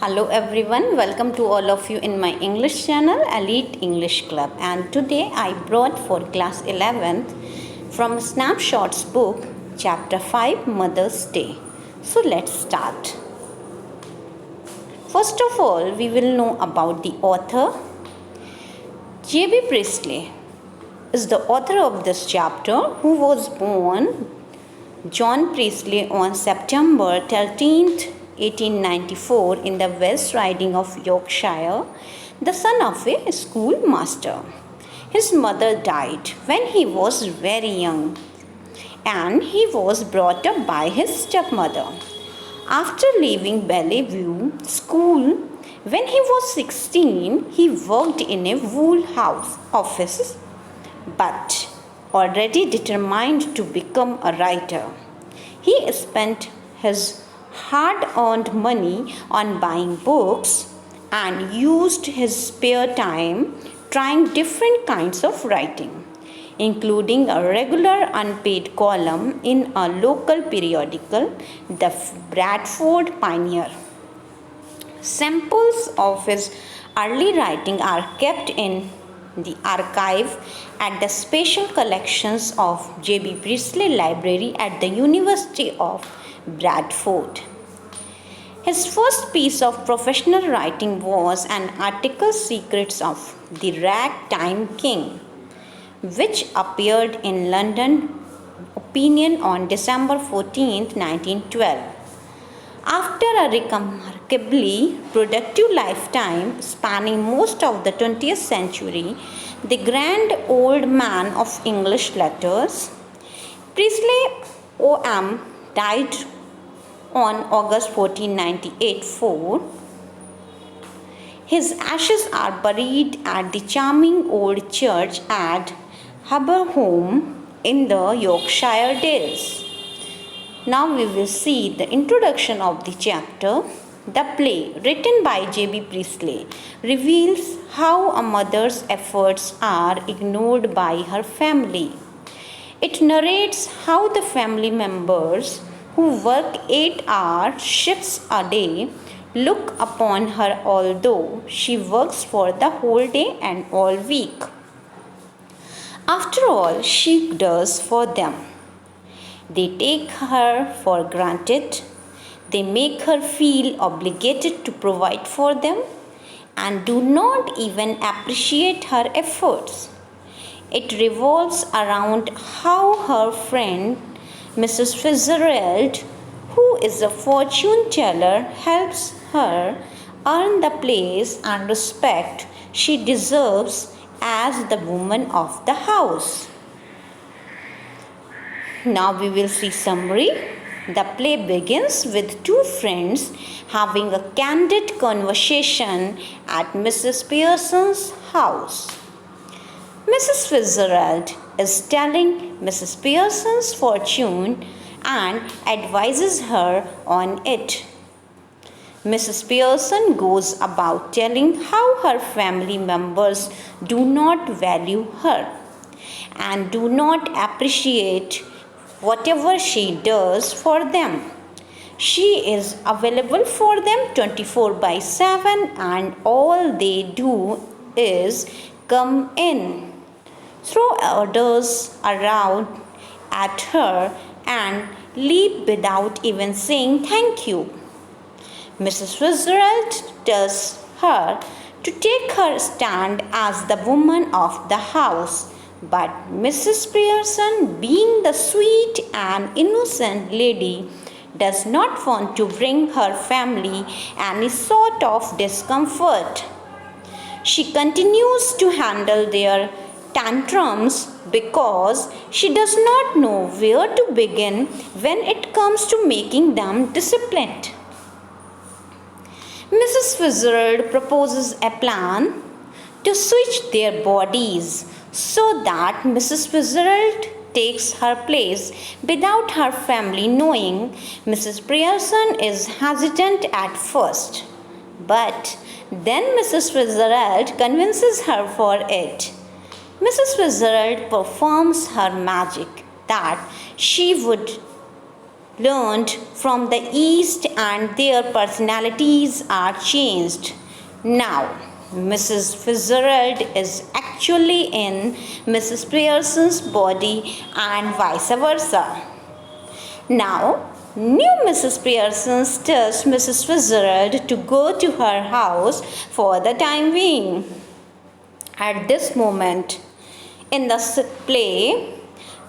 Hello everyone, welcome to all of you in my English channel Elite English Club, and today I brought for class 11th from Snapshots book chapter 5 Mother's Day. So let's start. First of all, we will know about the author. J.B. Priestley is the author of this chapter, who was born John Priestley on September 13th 1894 in the West Riding of Yorkshire, the son of a schoolmaster. His mother died when he was very young, and he was brought up by his stepmother. After leaving Bellevue School, when he was 16, he worked in a wool house office, but already determined to become a writer. He spent his hard-earned money on buying books and used his spare time trying different kinds of writing, including a regular unpaid column in a local periodical, the Bradford Pioneer. Samples of his early writing are kept in the archive at the Special Collections of J.B. Priestley Library at the University of Bradford. His first piece of professional writing was an article, Secrets of the Ragtime King, which appeared in London Opinion on December 14, 1912. After a remarkably productive lifetime spanning most of the 20th century, the grand old man of English letters, Priestley O.M. died on August 14, 1984. His ashes are buried at the charming old church at Haberholme in the Yorkshire Dales. Now we will see the introduction of the chapter. The play, written by J.B. Priestley, reveals how a mother's efforts are ignored by her family. It narrates how the family members who work 8-hour shifts a day look upon her although she works for the whole day and all week. After all, she does for them. They take her for granted. They make her feel obligated to provide for them and do not even appreciate her efforts. It revolves around how her friend Mrs. Fitzgerald, who is a fortune teller, helps her earn the place and respect she deserves as the woman of the house. Now we will see summary. The play begins with two friends having a candid conversation at Mrs. Pearson's house. Mrs. Fitzgerald is telling Mrs. Pearson's fortune and advises her on it. Mrs. Pearson goes about telling how her family members do not value her and do not appreciate whatever she does for them. She is available for them 24/7 and all they do is come in, throw orders around at her and leave without even saying thank you. Mrs. Fitzgerald tells her to take her stand as the woman of the house, but Mrs. Pearson, being the sweet and innocent lady, does not want to bring her family any sort of discomfort. She continues to handle their tantrums because she does not know where to begin when it comes to making them disciplined. Mrs. Fitzgerald proposes a plan to switch their bodies so that Mrs. Fitzgerald takes her place without her family knowing. Mrs. Pearson is hesitant at first, but then Mrs. Fitzgerald convinces her for it. Mrs. Fitzgerald performs her magic that she would learned from the East and their personalities are changed. Now, Mrs. Fitzgerald is actually in Mrs. Pearson's body and vice versa. Now, new Mrs. Pearson tells Mrs. Fitzgerald to go to her house for the time being. At this moment, in the play,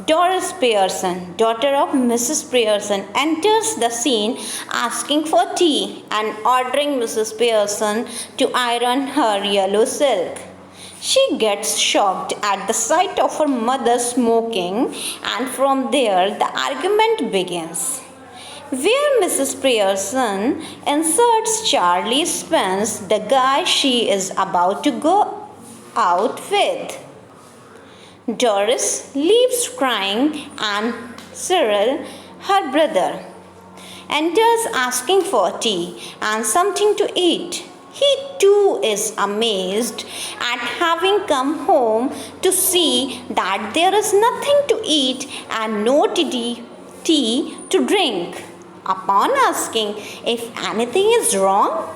Doris Pearson, daughter of Mrs. Pearson, enters the scene asking for tea and ordering Mrs. Pearson to iron her yellow silk. She gets shocked at the sight of her mother smoking, and from there the argument begins, where Mrs. Pearson inserts Charlie Spence, the guy she is about to go out with. Doris leaves crying, and Cyril, her brother, enters asking for tea and something to eat. He too is amazed at having come home to see that there is nothing to eat and no tea to drink. Upon asking if anything is wrong,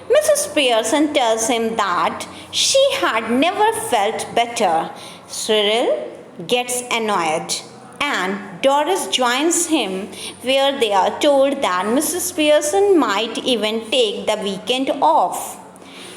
Mrs. Pearson tells him that she had never felt better. Cyril gets annoyed and Doris joins him, where they are told that Mrs. Pearson might even take the weekend off.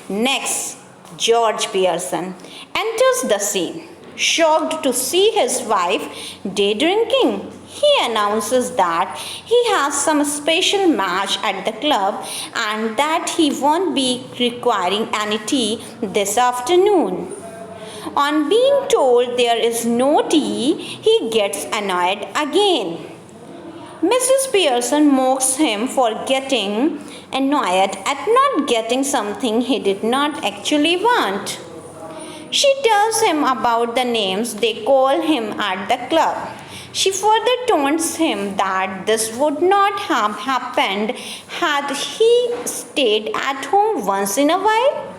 Next, George Pearson enters the scene, shocked to see his wife day drinking. He announces that he has some special match at the club and that he won't be requiring any tea this afternoon. On being told there is no tea, he gets annoyed again. Mrs. Pearson mocks him for getting annoyed at not getting something he did not actually want. She tells him about the names they call him at the club. She further taunts him that this would not have happened had he stayed at home once in a while.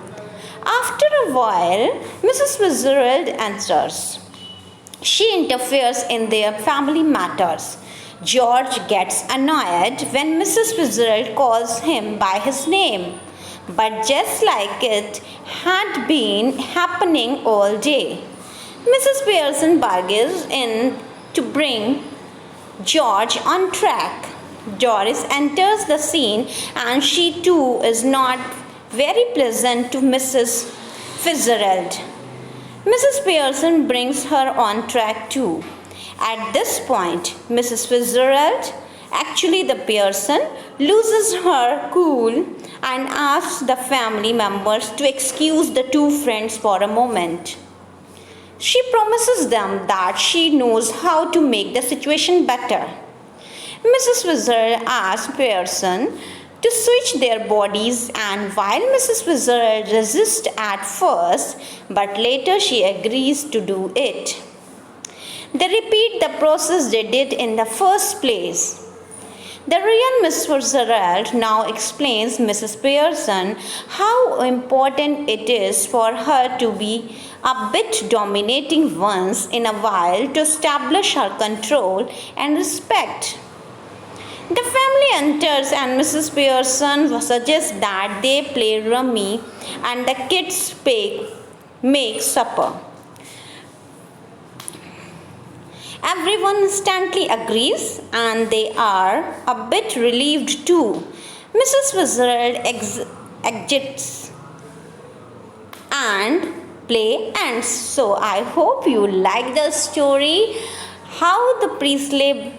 After a while, Mrs. Fitzgerald answers. She interferes in their family matters. George gets annoyed when Mrs. Fitzgerald calls him by his name. But just like it had been happening all day, Mrs. Pearson barges in to bring George on track. Doris enters the scene and she too is not very pleasant to Mrs. Fitzgerald. Mrs. Pearson brings her on track too. At this point, Mrs. Fitzgerald, actually the Pearson, loses her cool and asks the family members to excuse the two friends for a moment. She promises them that she knows how to make the situation better. Mrs. Fitzgerald asks Pearson to switch their bodies, and while Mrs. Fitzgerald resists at first, but later she agrees to do it. They repeat the process they did in the first place. The real Miss Fitzgerald now explains Mrs. Pearson how important it is for her to be a bit dominating once in a while to establish her control and respect. The family enters and Mrs. Pearson suggests that they play rummy and the kids make supper. Everyone instantly agrees and they are a bit relieved too. Mrs. Fitzgerald exits and play ends. So I hope you like the story, how the Priestley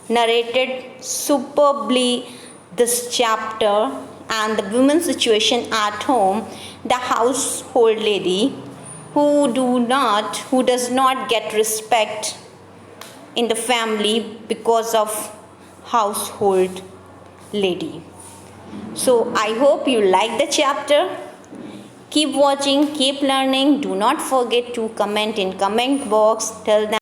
narrated superbly this chapter and the women's situation at home, the household lady who does not get respect in the family because of household lady. So I hope you like the chapter. Keep watching, keep learning. Do not forget to comment in comment box. Till then,